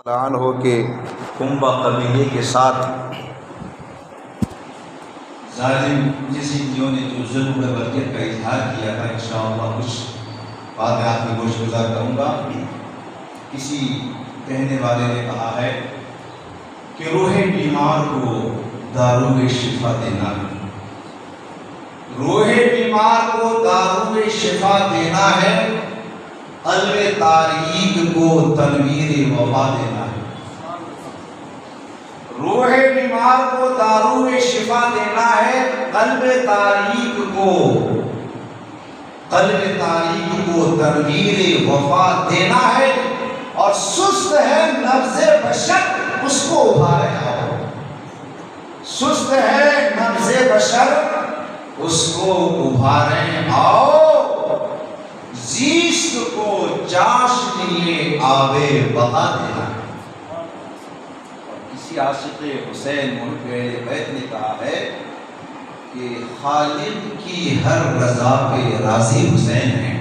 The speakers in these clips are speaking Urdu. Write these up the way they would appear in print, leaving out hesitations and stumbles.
عنہ کے کنبہ قبیلے کے ساتھ ظالم جسمیوں نے جو ظلم و برکت کا اظہار کیا تھا، انشاءاللہ کچھ باتیں آپ میں گوش گزار کروں گا۔ کسی کہنے والے نے کہا ہے کہ روح بیمار کو دارو شفا دینا ہے، روح بیمار کو دارو شفا دینا ہے، قلب تاریک کو تنویر وفا دینا ہے۔ روح بیمار کو دارو شفا دینا ہے، قلب تاریک کو تنویر وفا دینا ہے، اور سست ہے نبض بشر اس کو ابھارے آؤ، سست ہے نبض بشر اس کو ابھارے آؤ، زیست کو چاشنی آبے بہا دینا ہے۔ کسی عاشق حسین محب اہل بیت نے کہا ہے کہ خالق کی ہر رضا پہ راضی حسین ہے،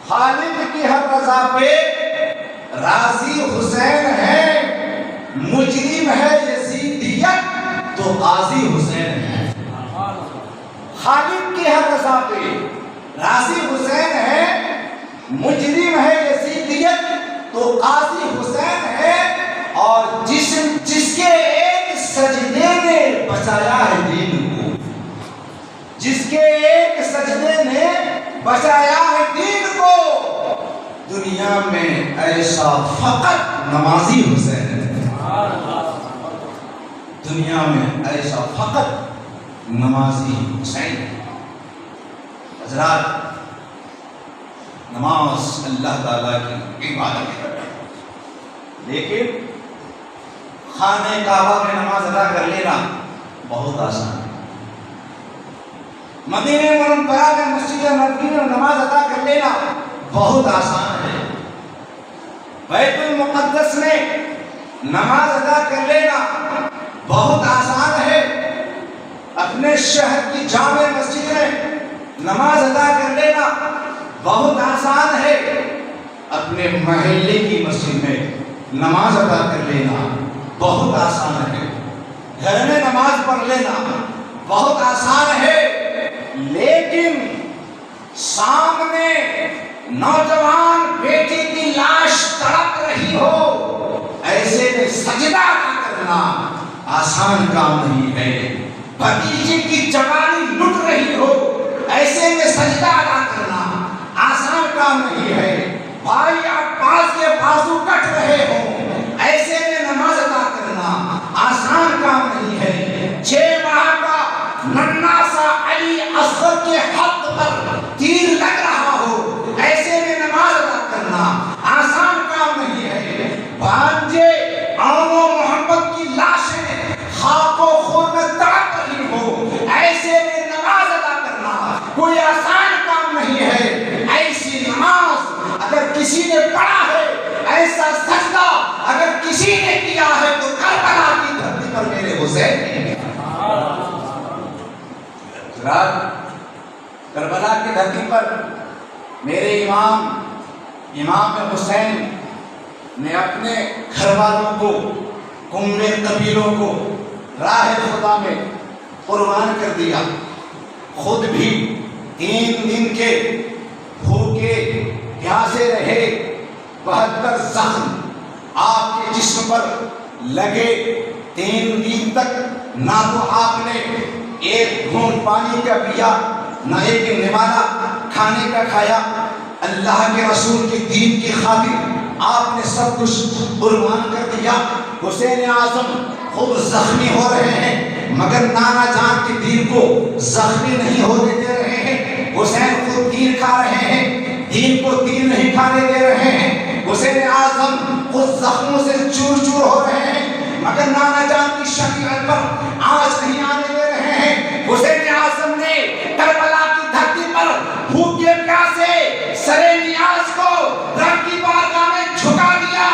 خالق کی ہر رضا پہ راضی حسین ہے، مجرم ہے یزیدیت تو قاضی حسین ہے۔ خالق کی ہر رضا پہ راضی حسین ہے، مجرم ہے یزیدیت تو قاضی حسین ہے، اور جس کے ایک سجدے نے بچایا ہے دین کو، جس کے ایک سجدے نے بچایا ہے دین کو، دنیا میں ایسا فقط نمازی حسین ہے، دنیا میں ایسا فقط نمازی حسین ہے۔ حضرات، نماز اللہ تعالیٰ کی عبادت ہے، لیکن خانہ کعبہ میں نماز ادا کر لینا بہت آسان ہے، مدینہ منورہ میں مسجد نبوی میں نماز ادا کر لینا بہت آسان ہے، بیت المقدس میں نماز ادا کر لینا بہت آسان ہے، اپنے شہر کی جامع مسجد میں نماز ادا کر لینا بہت آسان ہے، اپنے محلے کی مسجد میں نماز ادا کر لینا بہت آسان ہے، گھر میں نماز پڑھ لینا بہت آسان ہے، لیکن سامنے نوجوان بیٹی کی لاش تڑپ رہی ہو، ایسے میں سجدہ نہ کرنا آسان کام نہیں ہے، بھتیجے کی جوانی لٹ رہی ہو، ایسے میں سجدہ نہ کرنا آسان کام نہیں ہے، بھائی عباس کے بازو کٹ رہے ہوں، ایسے میں نماز ادا کرنا آسان کام نہیں ہے، 6 ماہ کا ننھا سا علی اصغر کے حق پر تیر لگ رہا ہو، ایسے میں نماز ادا کرنا آسان کام نہیں ہے، بھانجے عون و محمد کی لاشیں خاک و خون میں تڑپ رہی ہو، ایسے میں نماز ادا کرنا کوئی آسان کام نہیں ہے، ایسی نماز اگر کسی نے پڑھا ہے، ایسا سجدہ اگر کسی نے کیا ہے تو کربلا کی دھرتی پر میرے حسین نے کربلا کی دھرتی پر میرے امام حسین نے اپنے گھر والوں کو، کنبے قبیلوں کو راہ خدا میں قربان کر دیا، خود بھی 3 دن کے بھوکے پیاسے رہے، 72 زخم آپ کے جسم پر لگے، 3 دن تک نہ تو آپ نے ایک گھونٹ پانی کا پیا، نہ ایک نوالا کھانے کا کھایا، اللہ کے رسول کے دین کی خاطر آپ نے سب کچھ قربان کر دیا۔ حسین اعظم خوب زخمی ہو رہے ہیں، مگر نانا جان کے دین کو زخمی نہیں ہونے دے رہے ہیں، حسین خود تیر کھا رہے ہیں، دین کو تیر نہیں کھانے دے رہے ہیں، حسین اعظم خود زخموں سے چور چور ہو رہے ہیں، مگر نانا جان کی شکل پر آنچ نہیں آنے دے رہے ہیں۔ حسین اعظم نے کربلا کی دھرتی پر بھوکے پیاسے سرے نیاز کو رب کی بارگاہ میں جھکا دیا،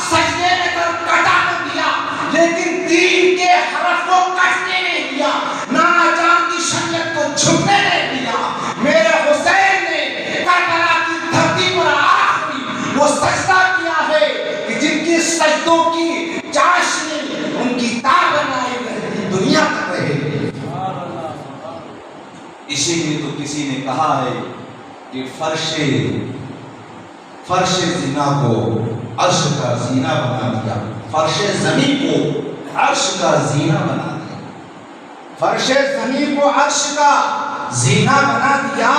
سجدے میں کٹا دیا، لیکن دین کے حرف کو کٹنے نہیں دیا، نانا جان کی شکل کو جھکنے نہیں دیا۔ میرے حسین نے کربلا کی دھرتی پر آخری وہ سجدہ کیا ہے کہ یدوں کی چاشنی ان کی تاب بنائی رہتی دنیا تک رہے گی۔ اسی لیے تو کسی نے کہا ہے کہ فرش زنا کو عرش کا زینہ بنا دیا، فرش زمین کو عرش کا زینہ بنا دیا، فرش زمین کو عرش کا زینہ بنا دیا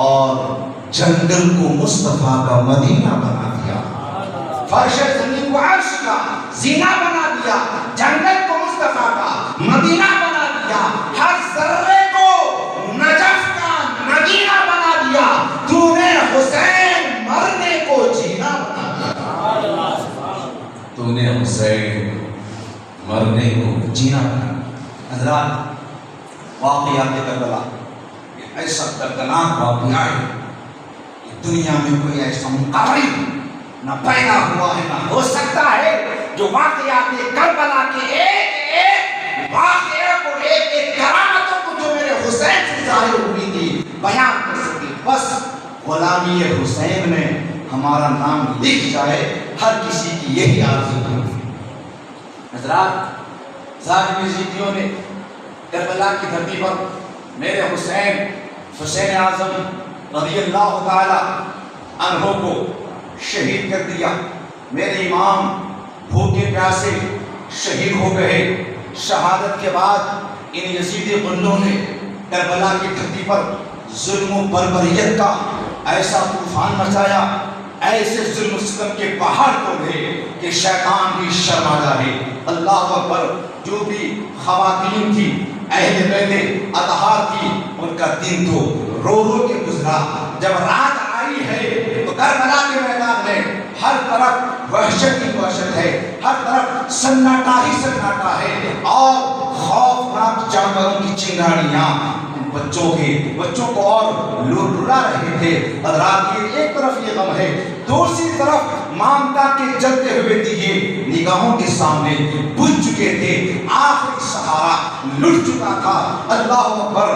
اور جنگل کو مصطفیٰ کا مدینہ بنا دیا۔ فرش زمین کو عرش کا زینہ بنا دیا، جنگل کو مصطفیٰ کا مدینہ بنا دیا، ہر ذرے کو نجف کا مدینہ بنا دیا، تو نے حسین مرنے کو جینا بنا دیا، تو نے حسین مرنے کو جینا بنا دیا۔ حضرات، واقعات کربلا ایسا دردناک واقعہ ہے کہ دنیا میں کوئی ایسا مقابل نہ پیدا ہوا ہے نہ ہو سکتا ہے جو واقعات کربلا کے ایک واقعہ کو ایک کرامتوں کو جو میرے حسین سے ظاہر ہوئی تھی بیان کر سکے۔ بس غلامی حسین میں ہمارا نام لکھ جائے، ہر کسی کی یہی آرزو ہے۔ حضرات، ظالم یزیدیوں نے کربلا کی دھرتی پر میرے حسین اعظم رضی اللہ تعالی عنہ کو شہید کر دیا۔ میرے امام بھوکے پیاسے شہید ہو گئے۔ شہادت کے بعد ان یزیدی غلوں نے کربلا کی دھرتی پر ظلم و بربریت کا ایسا طوفان مچایا، ایسے ظلم و ستم کے پہاڑ توڑے کہ شیطان بھی شرما جائے۔ اللہ اکبر، جو بھی خواتین تھی، اہل بیت اطہار تھی، ان کا دن تو رو رو کے گزرا۔ جب رات آئی ہے تو کربلا کے میدان میں ہر طرف وحشت ہی وحشت ہے، ہر طرف سناٹا ہی سناٹا ہے، اور خوفناک جانوروں کی چنگاڑیاں بچوں کو اور لڑا رہے تھے۔ حضرات، یہ ایک طرف یہ غم ہے، دوسری طرف مامتا کے جلتے ہوئے دیے نگاہوں کے سامنے بجھ چکے تھے، آخری سہارا لٹ چکا تھا۔ اللہ اکبر،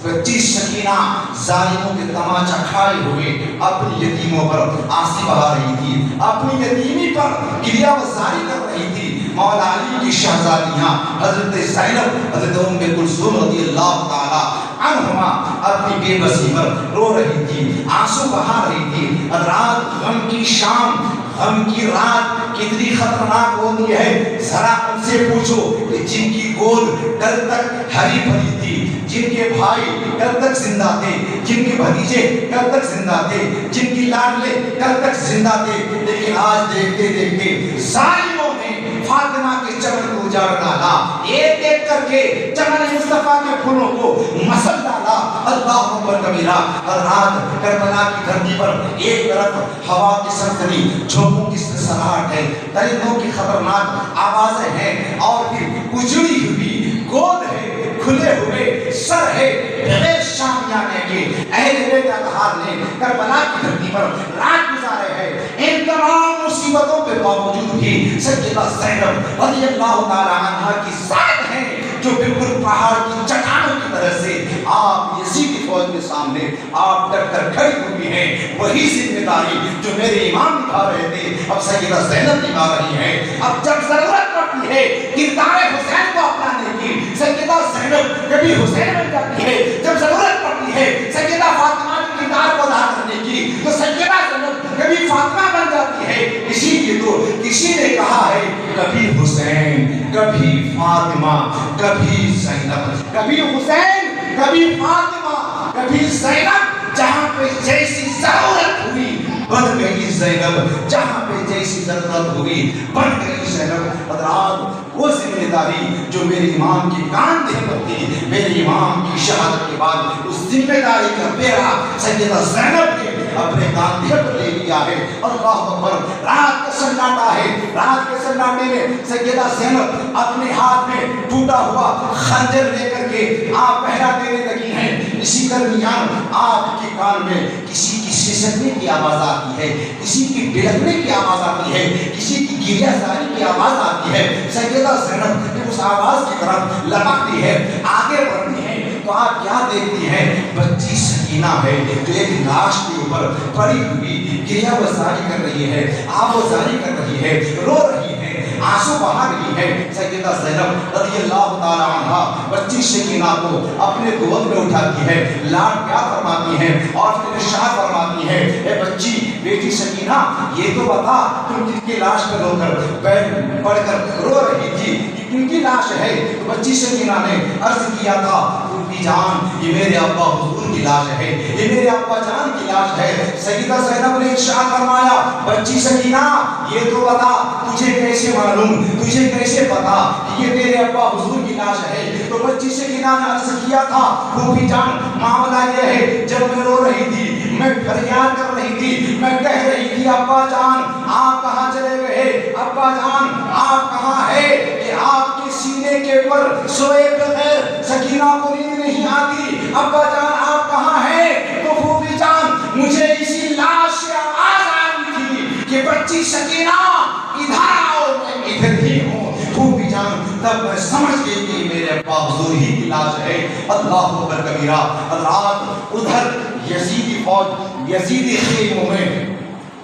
بچی سکینہ ظالموں کے تماچا کھائے ہوئے اپنی یتیموں پر آنسو بہا رہی تھی، اپنی یتیمی پر گریہ وزاری کر رہی تھی۔ مولا علی کی شہزادیاں حضرت زینب، حضرت ام کلثوم رضی اللہ تعالی عنہما اپنی بے بسی پر رو رہی تھی، آنسو بہا رہی تھی۔ حضرات، غم کی شام، غم کی رات کتنی خطرناک ہوتی ہے، ذرا ان سے پوچھو کہ جن کی گود کل تک ہری بھری تھی، جن کے بھائی کل تک زندہ تھے، جن کے بھتیجے کل تک زندہ تھے، جن کی لاڈلے کل تک زندہ تھے، لیکن آج دیکھتے دیکھتے ظالموں نے فاطمہ کے چمن کو اجاڑ ڈالا، ایک ایک کر کے چمن مصطفیٰ کے پھولوں کو مسل ڈالا۔ اللہ اکبر کبیرہ۔ حضرات، کربلا کی دھرتی پر ایک طرف ہوا کی سنسنی، جھونکوں کی سرسراہٹ ہے، درندوں کی خطرناک آوازیں ہیں، اور پھر اجڑی ہوئی گود ہے، کھلے ہوئے سر ہے، بغیر شامیانے کے اہل بیت اطہار نے کربلا کی دھرتی پر رات گزارے ہیں۔ ان تمام مصیبتوں کے باوجود بھی سیدہ زینب رضی اللہ تعالی عنہا کی ذات ہے جو بالکل پہاڑ کی چٹانوں کی طرح سے آپ یزید کی فوج کے سامنے آپ ڈٹ کر کھڑی ہوئی ہیں۔ وہی ذمہ داری جو میرے امام نبھا رہے تھے اب سیدہ زینب نبھا رہی ہیں۔ اب جب ضرورت پڑتی ہے کردار حسین کو اپنانے کی، سیدہ زینب کبھی حسین بن جاتی ہے۔ جب ضرورت پڑتی ہے سیدہ فاطمہ کے کردار کو ادا کرنے کی تو سیدہ زینب کبھی فاطمہ بن جاتی ہے۔ اسی لیے تو کسی نے کہا ہے کبھی حسین، کبھی فاطمہ، کبھی زینب، کبھی حسین، کبھی فاطمہ، کبھی زینب، جہاں پہ جیسی ضرورت ہوئی بن گئی زینب، جہاں پہ جیسی ضرورت ہوئی بن گئی زینب۔ حضرات، وہ ذمہ داری جو میرے امام کی کاندھے پر تھی، میرے امام کی شہادت کے بعد اس ذمہ داری کا بیڑا سیدہ زینب نے اپنے کاندھے پر لے لیا ہے۔ اللہ اکبر، رات کا سناٹا ہے، رات کے سناٹے میں سیدہ زینب اپنے ہاتھ میں ٹوٹا ہوا خنجر لے کر کے آپ پہرا دینے لگی ہیں۔ اسی درمیان آپ کے کان میں کسی کی سسکنے کی آواز آتی ہے، کسی کی بلکنے کی آواز آتی ہے، کسی کی گریہ زاری کی آواز آتی ہے۔ سیدہ زینب جب اس آواز کی طرف لپکتی ہے، آگے بڑھتی ہے، تو آپ کیا دیکھتی ہیں؟ بچی سکینہ سکینہ ہے جو ایک لاش کے اوپر پڑی ہوئی گریہ وزاری کر رہی ہے، آب وزاری کر رہی ہے، رو رہی ہے، آنسو بہا رہی ہے۔ سیدہ زینب رضی اللہ تعالی عنہا بچی سکینہ کو اپنے گود میں اٹھاتی ہے، لاڈ پیار فرماتی ہے اور پھر ارشاد فرماتی ہے، اے بچی بیٹی سکینہ یہ تو بتا تم کس کی لاش پہ رو کر پڑھ کر رو رہی تھی، کن کی لاش ہے؟ تو بچی سکینہ نے عرض کیا تھا پھوپھی جان یہ میرے ابا حضور کی لاش ہے، یہ میرے ابا جان کی لاش ہے۔ سیدہ زینب نے ارشاد فرمایا بچی سکینہ یہ تو بتا تجھے کیسے معلوم، تجھے کیسے پتا کہ یہ تیرے ابا حضور کی لاش ہے؟ تو بچی سکینہ نے عرض کیا تھا پھوپھی جان معاملہ یہ ہے جب میں رو رہی تھی، میں فریاد کر رہی تھی، میں کہہ رہی تھی ابا جان آپ کہاں چلے گئے، ابا جان آپ کہاں ہے کہ آپ کے سینے کے اوپر سوئے بغیر سکینہ کو نیند نہیں آتی، ابا جان آپ کہاں ہیں؟ تو پھوپھی جان مجھے اسی لاش سے آواز آئی تھی کہ بچی سکینہ ادھر آؤ، میں ادھر ہی ہوں۔ پھوپھی جان تب میں سمجھ گئی کہ میرے ابا حضور ہی کی لاش ہے۔ اللہ اکبر کبیرہ۔ رات ادھر یزیدی فوج یزیدی خیموں میں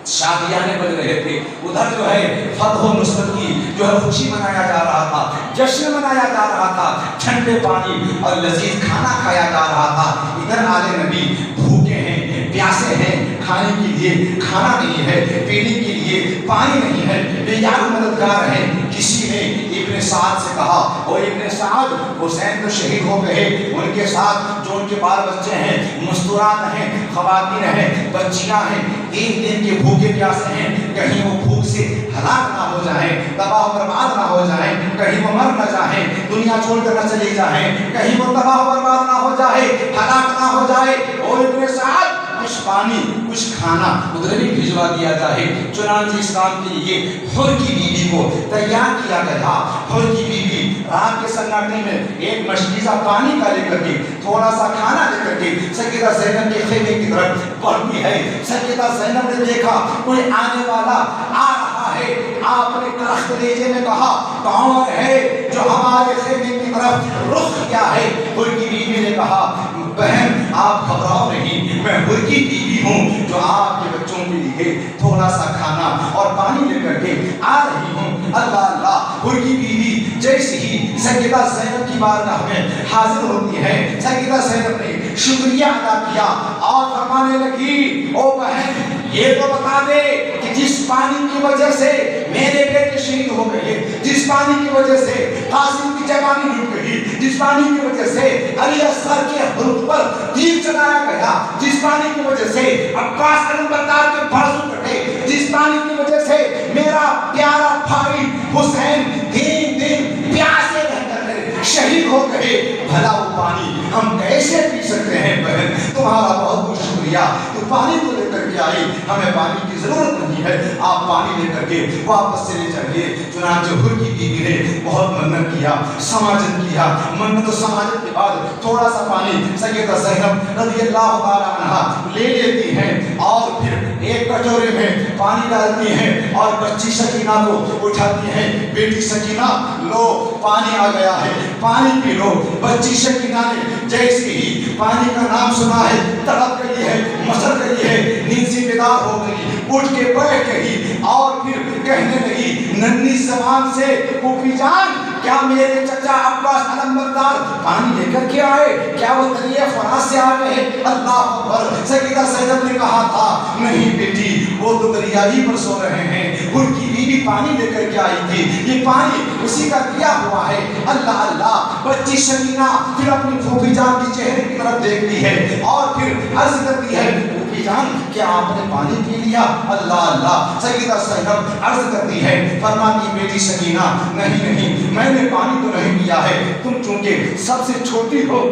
شادیانے بج رہے تھے، ادھر جو ہے فتح و نصرت کی جو ہے خوشی منایا جا رہا تھا، جشن منایا جا رہا تھا، ٹھنڈے پانی اور لذیذ کھانا کھایا جا رہا تھا۔ ادھر آل نبی بھوکے ہیں، پیاسے ہیں، کھانے کے لیے کھانا نہیں ہے، پینے کے لیے پانی نہیں ہے، بے یار مددگار ہیں۔ کسی نے ابن سعد سے کہا اور ابن سعد حسین تو شہید ہو گئے، ان کے ساتھ جو ان کے بال بچے ہیں، مستورات ہیں، خواتین ہیں، بچیاں ہیں، 3 دن کے بھوکے پیاسے ہیں، کہیں وہ بھوک سے ہلاک نہ ہو جائیں، تباہ و برباد نہ ہو جائیں، کہیں وہ مر نہ جائیں، دنیا چھوڑ کر نہ چلے جائیں، کہیں وہ تباہ و برباد نہ ہو جائے، ہلاک نہ ہو جائے۔ اور ابن سعد کچھ پانی کچھ کھانا ادھر بھی بھجوا دیا جائے۔ چنانچہ اس کام کے لیے حر کی بیوی کو تیار کیا گیا۔ حر کی بیوی رات کے سناٹے میں ایک مشکیزہ پانی کا لے کر کے تھوڑا سا کھانا لے کر کے سیدہ زینب کے خیمے کی طرف بڑھتی ہے۔ سیدہ زینب نے دیکھا کوئی آنے والا آ رہا ہے، آپ نے درخت نیزے میں کہا کون ہے جو ہمارے خیمے کی طرف رخ کیا ہے؟ حر کی بیوی نے کہا بہن آپ گھبراؤ نہیں، میں حر کی بیوی ہوں جو آپ کے بچوں کے لیے تھوڑا سا کھانا اور پانی لے کر کے آ رہی ہوں۔ اللہ اللہ، حر کی بیوی جیسے ہی سیدہ زینب کی بارگاہ میں حاضر ہوتی ہے، سیدہ زینب نے شکریہ ادا کیا اور فرمانے لگی او بہن یہ تو بتا دے کہ جس پانی کی وجہ سے میرے بیٹے شہید ہو گئے، جس پانی کی وجہ سے قاسم کی جوانی ڈوب گئی، جس پانی کی وجہ سے علی اصغر کے حلق پر تیر چلایا گیا، جس پانی کی وجہ سے عباس علمبردار کے بازو کٹے، جس پانی کی وجہ سے میرا پیارا بھائی حسین 3 دن پیاسے رہ کر شہید ہو گئے، بھلا وہ پانی ہم کیسے پی سکتے ہیں؟ بہن تمہارا بہت بہت شکریہ، تو پانی تو لے کر کے آئی، ہمیں پانی کی ضرورت نہیں ہے، آپ پانی لے کر کے واپس چلے جائیے۔ چنانچہ حر کی بیوی نے بہت منت کیا، سماجت کیا، منت و سماجت کے بعد تھوڑا سا پانی سیدہ زینب رضی اللہ تعالی عنہا لے لیتی ہیں اور پھر ایک کٹورے میں پانی ڈالتی ہیں اور بچی سکینہ کو اٹھاتی ہیں، بیٹی سکینہ لو پانی آ گیا ہے، پانی پی لو۔ بچی سکینہ نے جیسے ہی پانی کا نام سنا ہے تڑپ گئی ہے، مسر گئی ہے، نیند سے بیدار ہو گئی، اٹھ کے بیٹھ گئی اور پھر کہنے لگی ننھی زبان سے پھوپھی جان کیا میرے چچا عباس علمبردار پانی لے کر کے آئے؟ کیا وہ دریا فرات سے آ گئے؟ اللہ اکبر۔ سیدہ زینب نے کہا تھا نہیں بیٹی وہ تو دریا ہی پر سو رہے ہیں، ان کی بیوی پانی لے کر کے آئی تھی، یہ پانی اسی کا دیا ہوا ہے۔ اللہ اللہ، بچی سکینہ پھر اپنی پھوپھی جان کے چہرے کی طرف دیکھتی ہے اور پھر عرض کرتی ہے پھوپھی جان کیا آپ نے پانی پی لیا؟ اللہ اللہ، سیدہ زینب عرض کرتی ہے فرماتی بیٹی سکینہ نہیں میں نے پانی تو نہیں پیا ہے، تم چونکہ سب سے چھوٹی ہو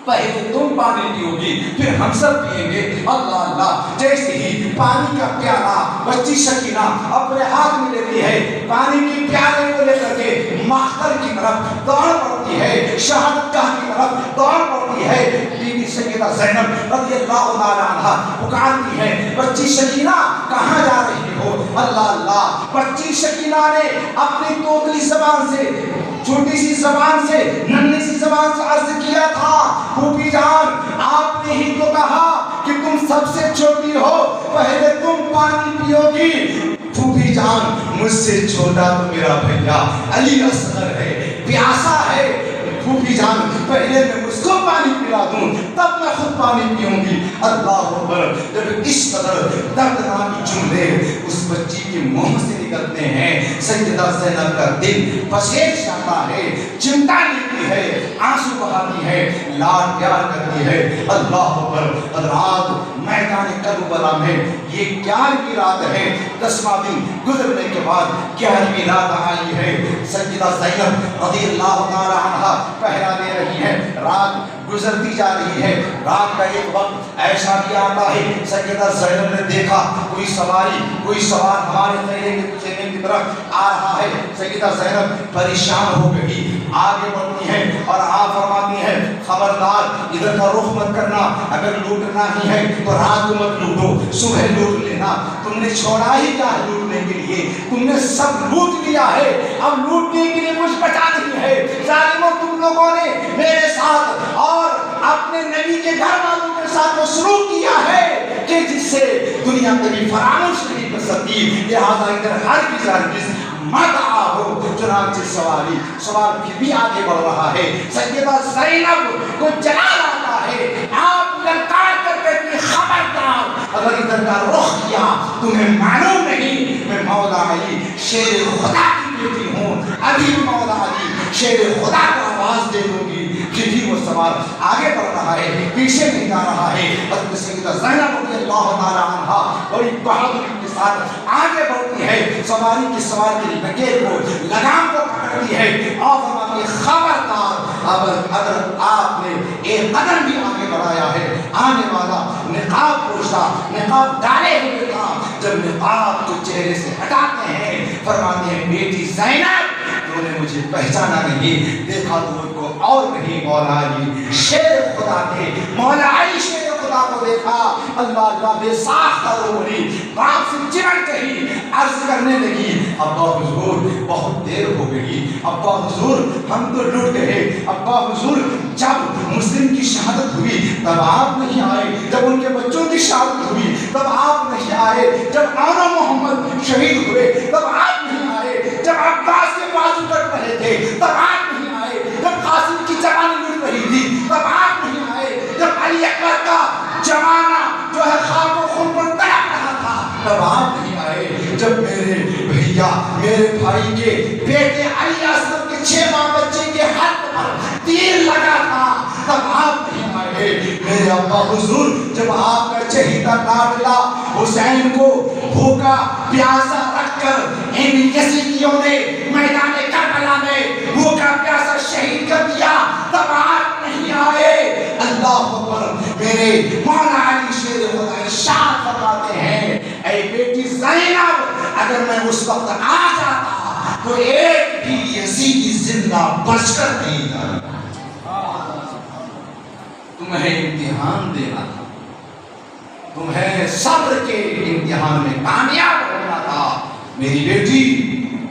پہلے تم پانی پیو گی پھر ہم سب پیئیں گے۔ اللہ اللہ، جیسے ہی پانی کا پیالہ بچی سکینہ اپنے ہاتھ میں لیتی ہے، پانی کی پیالے کو لے کر کے مختر کی طرف دوڑ پڑتی ہے، شہادتگاہ کی طرف دوڑ پڑتی ہے۔ بیوی سیدہ زینب رضی اللہ تعالی عنہا پکارتی ہے بچی سکینہ کہاں جا رہی ہو؟ اللہ اللہ، بچی سکینہ نے اپنی توتلی زبان سے چھوٹی سی زبان سے ننھی سی زبان سے عرض کیا تھا پھوپھی جان آپ نے ہی تو کہا کہ تم سب سے چھوٹی ہو پہلے تم پانی پیو گی پھوپھی جان مجھ سے چھوٹا تو میرا بھیا علی اصغر ہے پیاسا ہے پھوپھی جان پہلے میں اس کو پانی پلا دوں تب میں خود پانی پیوں گی اللہ اکبر جب اس قدر دردناک جملے اس بچی کے منہ سے نکلتے ہیں سیدہ زینب کا دل پسیج جاتا ہے چمٹا لیتی ہے آنسو بہاتی ہے لاڈ پیار کرتی ہے اللہ اکبر حضرات میدان کربلا میں یہ 11ویں رات ہے 10واں دن گزرنے کے بعد 11ویں رات آئی ہے سیدہ زینب رضی اللہ تعالی عنہا پہرا دے رہی ہے رات گزرتی جا رہی ہے رات کا ایک وقت ایسا بھی آتا ہے سیدہ زینب نے دیکھا کوئی سوار ہمارے خیمے کی طرف آ رہا ہے سیدہ زینب پریشان ہو گئی آگے بڑھتی ہے اور آپ فرماتی ہے خبردار ادھر کا رخ مت کرنا اگر لوٹنا ہی ہے تو رات کو مت لوٹو صبح لوٹ لینا تم نے چھوڑا ہی کیا ہے لوٹنے کے لیے تم نے سب لوٹ لیا ہے اب لوٹنے کے لیے کچھ بچا نہیں ہے ظالموں تم لوگوں نے میرے ساتھ اور اپنے نبی کے گھر والوں کے ساتھ وہ سلوک کیا ہے کہ جس سے دنیا کبھی فراموش نہیں کر سکتی لہٰذا ادھر ہر کی ہرگز مت آؤ چنانچہ سوال پھر بھی آگے بڑھ رہا ہے سیدہ زینب کو جلال آتا ہے آپ للکار کر کے خبردار اگر ادھر کا رخ کیا تمہیں معلوم نہیں میں مولا علی شیر خدا کی بیٹی ہوں ابھی مولا علی شیر خدا کو آواز دے دوں گی پھر بھی وہ سوال آگے بڑھ رہا ہے پیچھے نہیں جا رہا ہے حضرت سیدہ زینب رضی اللہ تعالی عنہا بڑی بہادری کے ساتھ آگے بڑھتی ہے سواری کی سوار کی لکیر کو لگام کو پکڑتی ہے اور فرماتی ہے خبردار اگر آپ نے ایک قدم بھی آگے بڑھایا ہے آنے والا نقاب پوشا نقاب ڈالے ہوئے تھا جب نقاب کو چہرے سے ہٹاتے ہیں فرماتے ہیں بیٹی زینب تو نے مجھے پہچانا نہیں دیکھا تو ان کو اور نہیں مولا علی شیر خدا تھے مولا علی شیر خدا کو دیکھا اللہ بے ساختہ روحی باپ سے چمٹ گئی عرض کرنے لگی ابا حضور بہت دیر ہو گئی ابا حضور ہم تو لٹ گئے ابا حضور جب مسلم کی شہادت ہوئی تب آپ نہیں آئے جب ان کے بچوں کی شہادت ہوئی تب آپ نہیں آئے جب آنا محمد شہید ہوئے تب آپ نہیں آئے جب عباس کے بازو کٹ رہے تھے تب آپ نہیں آئے جب قاسم کی جوانی لٹ رہی تھی تب آپ نہیں آئے جب علی اکبر کا جوانہ جو ہے خاک و خون پر تڑپ رہا تھا تب آپ نہیں آئے جب میرے بھیا میرے بھائی کے بیٹے علی اصغر کے 6 ماہ بچے کے ہاتھ پر تیر لگا تھا تب آپ نہیں آئے میرے ابا حضور جب آپ کا چہیتا قافلہ حسین کو بھوکا پیاسا رکھ کر ان یزیدیوں نے میدان کربلا میں بھوکا پیاسا شہید کر دیا تب آپ نہیں آئے اللہ اکبر میرے مولا علی شیر خدا ارشاد فرماتے ہیں اے بیٹی زینب اگر میں اس وقت آ جاتا تو ایک بھی یزیدی زندہ بچ کر نہیں جاتا تمہیں امتحان دینا تھا تمہیں صبر کے امتحان میں کامیاب ہونا تھا میری بیٹی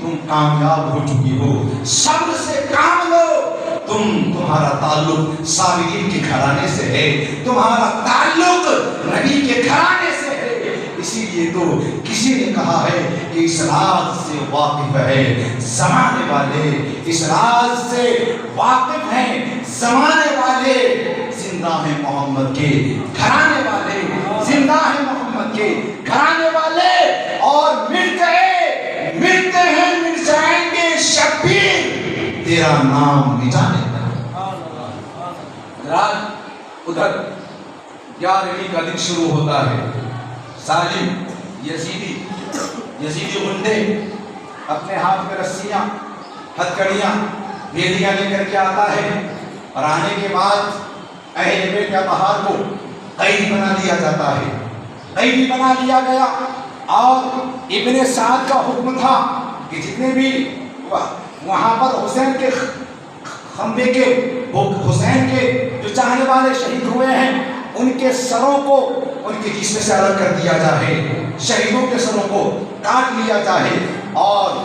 تم کامیاب ہو چکی ہو صبر سے کام لو تمہارا تعلق صابرین کے گھرانے سے ہے تمہارا تعلق نبی کے گھرانے سے ہے اسی لیے تو کسی نے کہا ہے کہ اس راز سے واقف ہے زمانے والے اس راز سے واقف ہیں زمانے والے زندہ ہیں محمد کے گھرانے والے زندہ ہیں محمد کے گھرانے والے اور مٹ گئے مٹتے ہیں مٹ جائیں گے شبیر تیرا نام مٹانے ادھر 11ویں کا دن شروع ہوتا ہے ظالم یزیدی غنڈے اپنے ہاتھ میں رسیاں ہتھکڑیاں بیڑیاں لے کر کے آتا ہے اور آنے کے بعد اہل بیت اطہار کو قیدی بنا لیا جاتا ہے قیدی بنا لیا گیا اور ابن سعد کا حکم تھا کہ جتنے بھی وہاں پر حسین کے خمبے کے حسین کے جو چاہنے والے شہید ہوئے ہیں ان کے سروں کو ان کے جسم سے الگ کر دیا جائے شہیدوں کے سروں کو کاٹ لیا جائے اور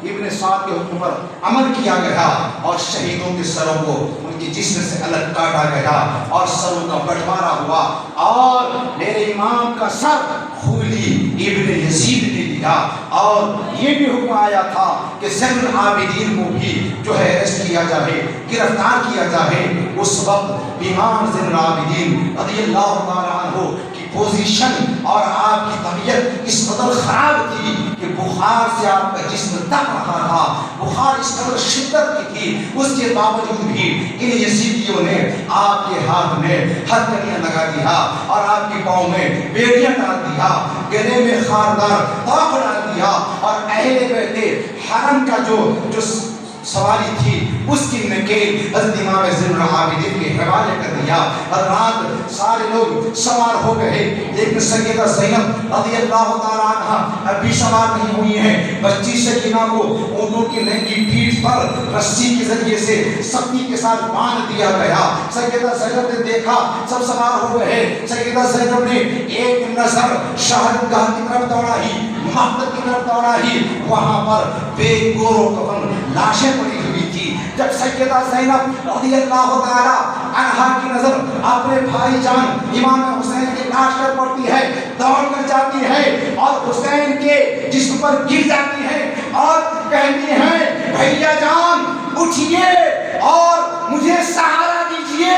ابن سعد کے حکم پر عمل کیا گیا اور شہیدوں کے سروں کو ان کے جسم سے الگ کاٹا گیا اور سروں کا بٹوارا ہوا اور میرے امام کا سر خولی ابن یزید نے دیا اور یہ بھی حکم آیا تھا کہ زین العابدین کو بھی جو ہے اریسٹ کیا جائے، گرفتار کیا جائے۔ اس وقت امام زین العابدین رضی اللہ تعالیٰ عنہ کی پوزیشن اور آپ کی طبیعت اس قدر خراب تھی کہ بخار سے آپ کا جسم تپ رہا تھا، بخار اس قدر شدت کی تھی، اس کے باوجود بھی ان یزیدیوں نے آپ کے ہاتھ میں ہتھکڑیاں لگا دیا اور آپ کے پاؤں میں بیڑیاں ڈال دیا، گلے میں خاردار طاق ڈال دیا اور اہل بیت حرم کا جو سواری تھی اس کی نکیل حضرت امام زین العابدین کے حوالے کر دیا اور رات سارے لوگ سوار ہو گئے، لیکن سیدہ زینب رضی اللہ تعالیٰ عنہ ابھی سوار نہیں ہوئی ہیں۔ بچی سکینہ کو اونٹوں کی ننگی پیٹھ پر رسی کے ذریعے سے سختی کے ساتھ باندھ دیا گیا۔ سیدہ زینب نے دیکھا سب سوار ہو گئے، سیدہ زینب نے ایک نظر شہادگاہ کی طرف دوڑائی، مقتل کی طرف دوڑائی، وہاں پر بے گور و کفن لاشیں پڑی ہوئی تھی۔ جب سیدہ زینب رضی اللہ تعالی عنہا کی نظر اپنے بھائی جان امام حسین کی لاش پر پڑتی ہے، دوڑ کر جاتی ہے اور حسین کے جسم پر گر جاتی ہے اور کہتی ہے بھیا جان اٹھیے اور مجھے سہارا دیجیے،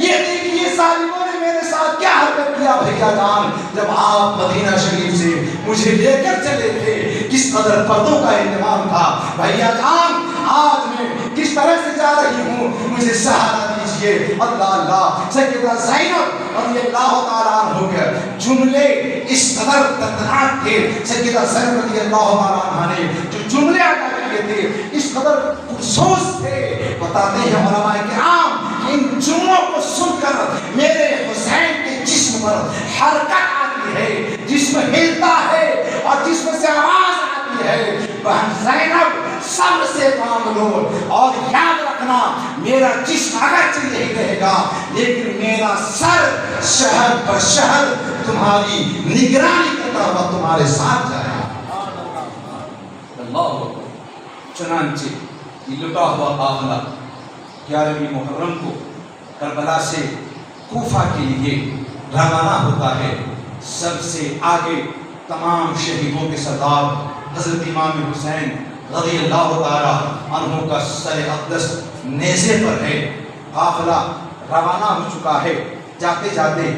یہ دیکھیے ظالموں نے میرے ساتھ کیا حرکت کیا۔ بھیا جان جب آپ مدینہ شریف سے مجھے لے کر چلے تھے کس قدر پردوں کا اہتمام تھا، بھیا جان آج میں کس طرح سے جا رہی ہوں، مجھے سہارا دیجیے۔ اللہ اللہ، سیدہ زینب رضی اللہ تعالیٰ عنہ کے جملے اس قدر دردناک تھے، سیدہ زینب رضی اللہ تعالیٰ عنہ نے جو جملے ادا کیے تھے اس قدر پرسوز تھے۔ بتاتے ہیں علماء کرام ان جملوں کو سن کر میرے حسین کے جسم پر حرکت آتی ہے، جسم ہلتا ہے اور جسم سے آواز آتی ہے بہن زینب صبر سے کام لو اور یاد رکھنا میرا جسم اگرچہ یہی رہے گا لیکن میرا سر شہر پر شہر تمہاری نگرانی کرتا ہوا تمہارے ساتھ جائے گا۔ اللہ چنانچہ یہ لٹا ہوا قافلہ 11ویں محرم کو کربلا سے کوفہ کے لیے روانہ ہوتا ہے۔ سب سے آگے تمام شہیدوں کے سردار حضرت امام حسین رضی اللہ تعالیٰ عنہ کا سر اقدس نیزے پر ہے۔ قافلہ روانہ ہو چکا ہے، جاتے جاتے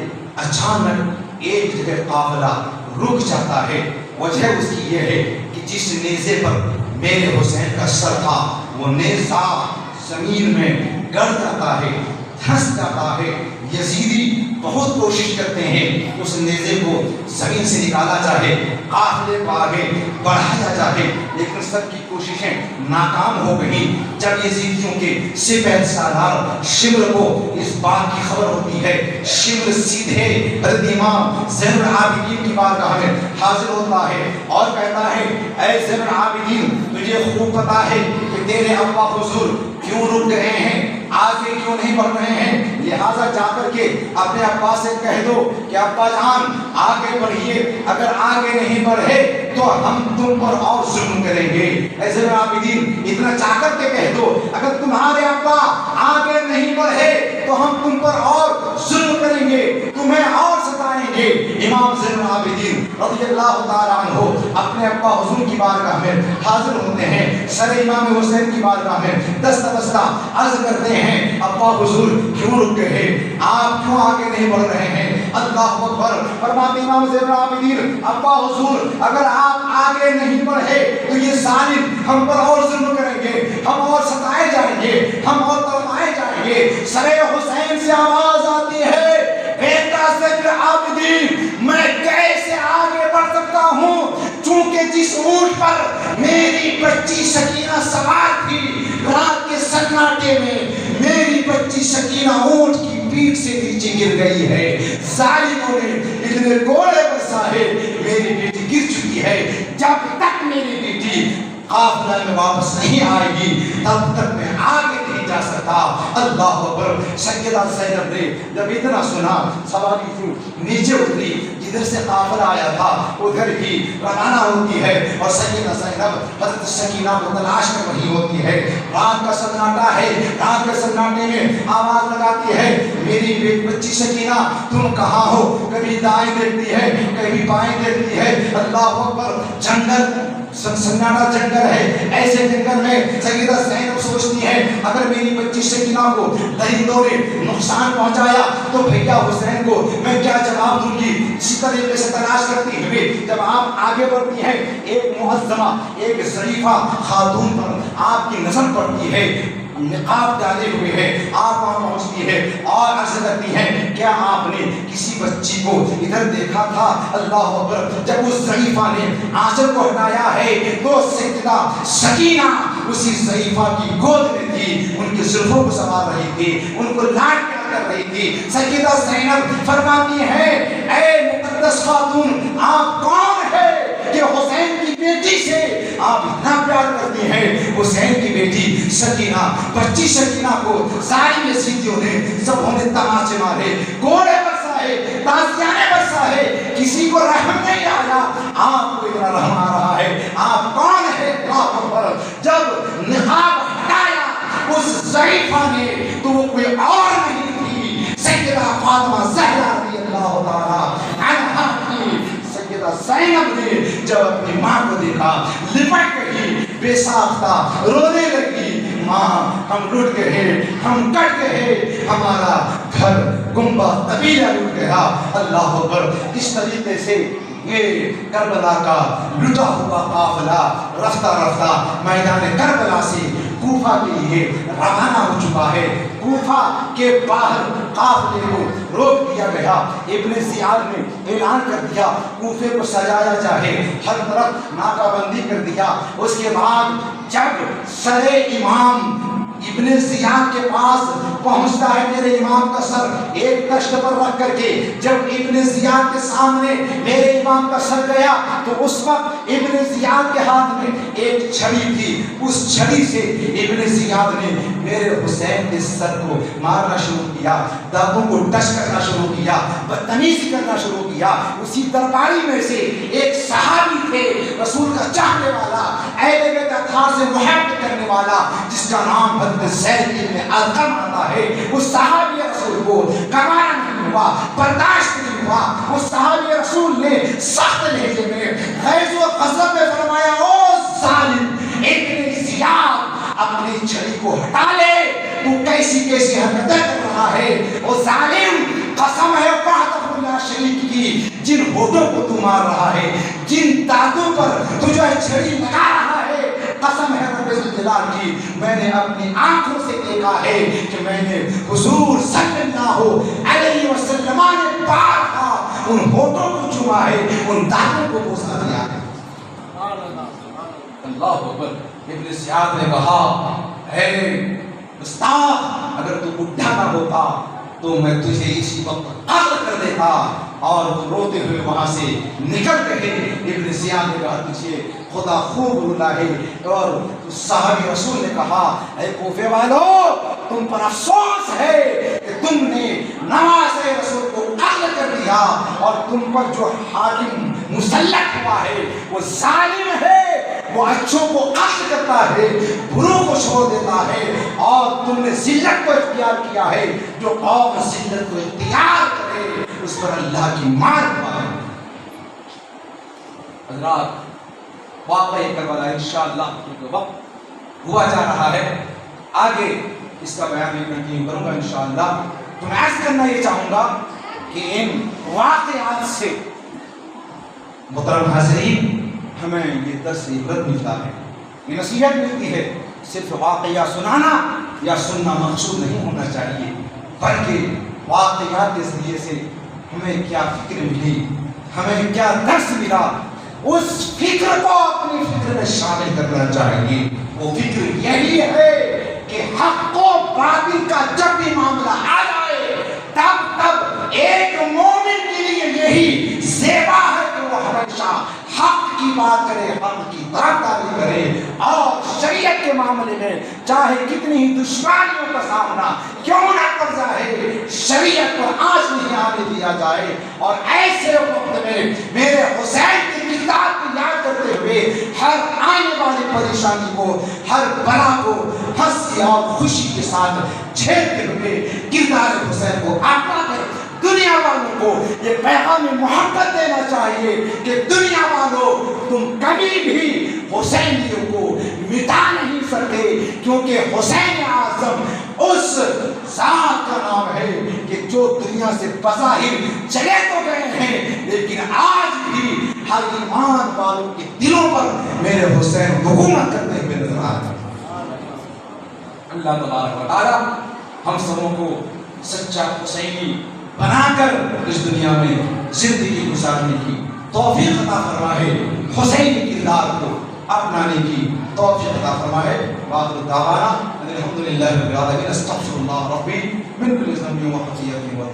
اچانک ایک جگہ قافلہ رک جاتا ہے۔ وجہ اس کی یہ ہے کہ جس نیزے پر میرے حسین کا سر تھا وہ نیزہ زمین میں گڑ جاتا ہے، دھنس جاتا ہے۔ یزیدی بہت کوشش کرتے ہیں اس نیزے کو زمین سے نکالا جائے، قافلے کو آگے بڑھایا جائے، لیکن سب کی کوششیں ناکام ہو گئیں۔ جب یزیدیوں کے سپہ سالار شمر کو اس بات کی خبر ہوتی ہے، شمر سیدھے حضرت امام زین العابدین کی بارگاہ میں حاضر ہوتا ہے اور کہتا ہے اے زین العابدین تجھے خوب پتا ہے کہ تیرے ابا حضور کیوں رک گئے ہیں، آگے کیوں نہیں بڑھ رہے ہیں، لہٰذا جا کر کے اپنے ابا سے کہہ دو کہ ابا جان آگے بڑھیے، اگر آگے نہیں بڑھے تو ہم تم پر اور ظلم کریں گے۔ اے زین العابدین اتنا چاہ کر کے کہہ دو اگر تمہارے ابا آگے نہیں بڑھے تو ہم تم پر اور ظلم کریں گے، تمہیں اور ستائیں گے۔ امام زین العابدین رضی اللہ تعالیٰ عنہ اپنے ابا حضور کی بارگاہ میں حاضر ہوتے ہیں، سر امام حسین کی بارگاہ میں دستہ بستہ عرض کرتے ہیں ابا حضور کیوں رک گئے، آپ کیوں آگے نہیں بڑھ رہے ہیں؟ اللہ اکبر۔ فرماتے امام زین العابدین ابا حضور اگر آپ آگے نہیں بڑھے تو یہ ظالم ہم پر اور ظلم کریں گے، ہم اور ستائے جائیں گے، ہم اور تڑپائے جائیں گے۔ سر حسین سے آواز آتی ہے بیٹا زین العابدین میں کیسے آگے بڑھ سکتا ہوں، چونکہ جس اونٹ پر میری بچی سکینہ سوار تھی رات کے سناٹے میں میری بچی سکینہ اونٹ کی پیٹھ سے نیچے گر گئی ہے، ظالموں نے اتنے گوڑے برسائے، میری بیٹی گر چکی ہے، جب تک میری بیٹی قافلہ میں واپس نہیں آئے گی تب تک میں آگے نہیں جا سکتا۔ اللہ اکبر۔ سیدہ زینب نے جب اتنا سنا سواری نیچے اتری، جدھر سے قافلہ آیا تھا ادھر ہی روانہ ہوتی ہے اور سیدہ زینب حضرت سکینہ کو تلاش میں وہی ہوتی ہے. رات کا سناٹا ہے, رات کے سناٹے میں آواز لگاتی ہے, میری بچی سکینہ تم کہاں ہو؟ کبھی دائیں دیکھتی ہے, کبھی بائیں دیکھتی ہے. اللہ اکبر, جنگل سناٹا جنگل ہے, ایسے جنگل میں سیدہ زینب سوچتی ہے اگر میری بچی سکینہ کو درندوں نے نقصان پہنچایا تو بھیا حسین کو میں کیا جواب دوں گی. اسی طریقے سے تلاش کرتی ہوئے جب آپ آگے بڑھتی ہیں, ایک معظمہ, ایک ظریفہ خاتون پر آپ کی نظر پڑتی ہے, نقاب ڈالے ہوئے ہے. آپ وہاں پہنچتی ہے اور عرض کرتی ہے کیا آپ نے کسی بچی کو ادھر دیکھا تھا؟ اللہ اکبر, جب اس ضعیفہ نے آنچل کو ہٹایا ہے تو سیدہ سکینہ اسی ضعیفہ کی گود میں تھی, ان کی زلفوں کو سنوار رہی تھی, ان کو لاڈ کر رہی تھی. سیدہ زینب فرماتی ہے اے مقدس خاتون, آپ کون ہے کہ حسین کی بیٹی سے آپ اتنا پیار کرتی ہیں؟ حسین کی بیٹی سکینہ, بچی سکینہ کو ظالم یزیدیوں نے سبوں نے تماچے مارے, گوڑے برسائے, تازیانے برسائے, کسی کو رحم نہیں آیا. آپ کو اتنا رحم آ رہا ہے, آپ کون ہے؟ جب نقاب ہٹایا اس ضعیفہ نے تو وہ کوئی اور نہیں تھی, سیدہ فاطمہ زہرا رضی اللہ تعالی عنہا کی سیدہ زینب نے جب اپنی ماں کو دیکھا, لپٹ گئی, بے ساختہ رونے لگی, ماں ہم لٹ گئے, ہم کٹ گئے, ہمارا گھر گنبد قبیلہ لٹ گیا. اللہ اکبر, اس طریقے سے یہ کربلا کا لٹا ہوا قافلہ رفتہ رفتہ میدان کربلا سے کوفہ کے لیے روانہ ہو چکا ہے. کوفہ کے باہر قافلے کو روک دیا گیا. ابن زیاد نے اعلان کر دیا کوفے کو سجایا جائے, ہر طرف ناکہ بندی کر دیا. اس کے بعد جب سر امام ابن زیاد کے پاس پہنچتا ہے, میرے امام کا سر ایک کشت پر رکھ کر کے جب ابن زیاد کے سامنے میرے امام کا سر گیا تو اس وقت ابن زیاد کے ہاتھ میں ایک چھڑی تھی. اس چھڑی سے ابن زیاد نے میرے حسین کے سر کو مارنا شروع کیا, دانتوں کو ٹچ کرنا شروع کیا, بدتمیزی کرنا شروع کیا. اسی درباری میں سے ایک صحابی تھے, رسول کا چاہنے والا, اہل بیت اطہار سے محبت کرنے والا, جس کا نام حضرت زید بن ارقم آتا ہے. اس صحابی رسول کو گوارا نہیں ہوا, برداشت نہیں ہوا. اس صحابی رسول نے سخت لہجے میں غیظ و غضب میں فرمایا او ظالم ابن زیاد, اپنی چھڑی کو ہٹا لے, تو کیسی کیسی حرکتیں کر رہا ہے. او ظالم, قسم ہے وحدہ لا شریک کی, جن ہونٹوں کو تو مار رہا ہے, جن دانتوں پر تو جو ہے چھڑی لگا رہا ہے, قسم ہے رب ذوالجلال کی, میں نے اپنی آنکھوں سے دیکھا ہے کہ میں نے حضور صلی اللہ علیہ وسلم نے بارہا ان ہونٹوں کو چوما ہے, ان دانتوں کو بوسا دیا ہے. اللہ اکبر. ابن زیاد نے کہا اے استاد, اگر تو بڈھا نہ ہوتا تو میں تجھے اسی وقت قتل کر دیتا. اور روتے ہوئے وہاں سے نکل گئے. ابن زیاد نے کہا تجھے خدا خوب رولا ہے. اور صحابی رسول نے کہا اے کوفے والو, تم پر افسوس ہے کہ تم نے نماز رسول کو قتل کر دیا, اور تم پر جو حاکم مسلط ہوا ہے وہ ظالم ہے, وہ اچھوں کو قتل کرتا ہے, بروں کو چھوڑ دیتا ہے, اور تم نے ذلت کو اختیار کیا ہے. جو قوم ذلت کو اختیار کرے اس پر اللہ کی مار پائے. حضرات, واقعی کربلا انشاءاللہ کیونکہ وقت ہوا جا رہا ہے, آگے اس کا بیان میں کنٹینیو کروں گا انشاءاللہ. تو میں عرض کرنا یہ چاہوں گا کہ ان واقعات سے محترم حاضرین ہمیں یہ درس عبرت ملتا ہے, یہ نصیحت ملتی ہے. صرف واقعہ سنانا یا سننا مقصود نہیں ہونا چاہیے, بلکہ واقعات کے ذریعے سے ہمیں کیا فکر ملی, ہمیں کیا درس ملا, اس فکر کو اپنی فکر میں شامل کرنا چاہیے. وہ فکر یہی ہے کہ حق و باطل کا جب بھی معاملہ آ جائے تب ایک مومن کے لیے یہی زیبا ہے کہ وہ ہمیشہ حق کی بات کرے, حق کی طرفداری کرے, اور شریعت کے معاملے میں چاہے کتنی ہی دشواریوں کا سامنا کیوں نہ کر جائے، شریعت پر آنچ نہیں آنے دیا جائے، اور ایسے وقت میں میرے حسین کے کردار کو یاد کرتے ہوئے ہر آنے والی پریشانی کو، ہر بلا کو ہنسی اور خوشی کے ساتھ جھیلتے ہوئے کردار حسین کو اپنا کر دنیا والوں کو یہ پیغام محبت دینا چاہیے کہ دنیا والوں تم کبھی بھی حسینیوں کو مٹا نہیں سکتے، کیونکہ حسین اعظم اس ذات کا نام ہے کہ جو دنیا سے بظاہر چلے تو گئے ہیں لیکن آج بھی ہر ایمان والوں کے دلوں پر میرے حسین حکومت کرتے ہوئے نظر آ رہے ہیں۔ اللہ تبارک و تعالی ہم سبوں کو سچا حسینی بنا کر اس دنیا میں زندگی گزارنے کی توفیق عطا فرمائے، حسینی کردار کو اپنانے کی توفیق عطا فرمائے۔ وآخر دعوانا الحمدللہ رب العالمین، استغفر اللہ ربی من کل ذنب و خطیئۃ و